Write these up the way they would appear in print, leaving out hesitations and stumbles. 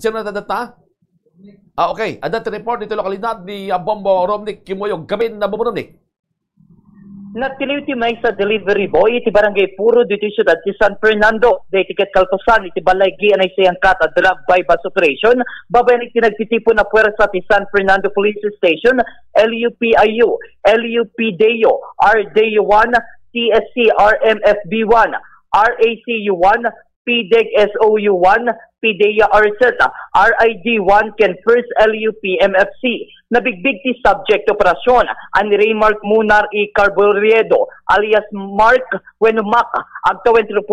sino na data? Okay. Adat report dito lokalidad ni Bombo Romnick Kimoyog. Gamin na Bombo Romnick. Nagtiliw ti may sa delivery boy, iti barangay Puro, dito siyudad si San Fernando. Day tiket kalpasan, iti balaygi anay sayang kata drug bypass operation. Babayan iti nagtitipo na puwersa ti San Fernando Police Station, LUPIU, LUPDEO, RDU1, TSC, RMFB1, RACU1, PDEG SOU1, PDEA RSET, RID1, Ken First LUP MFC. Nabigbig ti subject operasyon ang Raymark Munar E. Carboriedo alias Mark Wenumak agtawan 34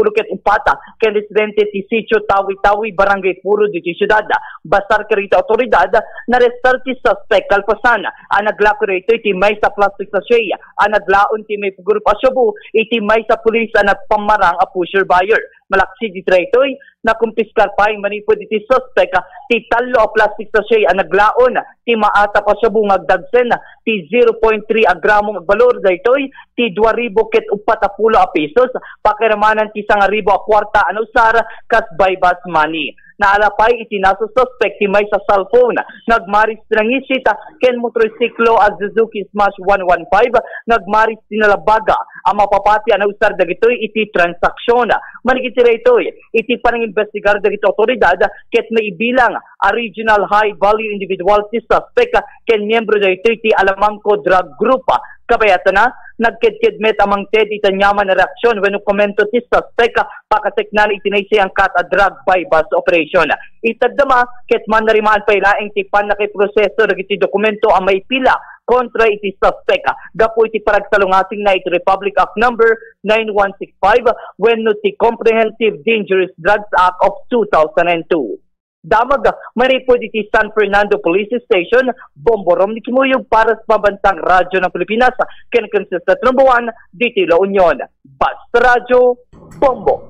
ken residente ti Sitio Tawi-Tawi Barangay Puro di siyudad. Basar karita otoridad na restar ti suspect kalpasan ang naglako rito iti may sa plastic sachet ang naglaon ti may grupo asyobu iti may sa pulis ang nagpamarang a pusher buyer. Malaksi di tretoy na kumpiskar pa yung manipod iti suspect ti talo a plastic sachet ang naglaon ti maata pa siya bungag dagsen ti 0.3 agramong valor daytoy ti 2,440 pesos pakiramanan ti 1,000 a kwarta ano sar kas bypass money. Naalapay itinaso suspect ti may sa cellphone nagmaris tinangisita ken motorsiklo a Suzuki Smash 115 nagmaris tinalabaga ang mapapati ano sar dagitoy iti transaksyon. Manigiti retoy iti panang investigar dagito otoridad ket may ibilang a regional high value individual ti suspect ken miyembro daytoy ti Alamangco Drug Group. Kabayatan na, nagkidkidmet amang TED itanyaman na reaksyon when komento ti suspect pakateknan itinaysay ang kat a drug bypass operation. Itagdama, ketman na rimaan pa ilaing tipan na kay proseso nagiti dokumento ang may pila kontra iti suspect. Gapo iti paragsalungasing na iti Republic Act number 9165 when no ti Comprehensive Dangerous Drugs Act of 2002. Damag, maripod iti San Fernando Police Station, Bombo Romnick Kimoyog para sa Pambansang Radyo ng Pilipinas, kinakonsist at number 1, dito La Union. Basta Radyo, Bombo.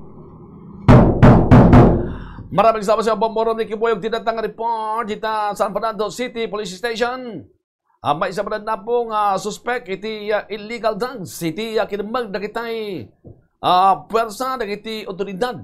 Maraming salamat sa Bombo Romnick Kimoyog, tinatang report dito San Fernando City Police Station. May isa pa na pong suspect, iti illegal drugs, iti kinamag na kita'y pwersa na iti otoridad.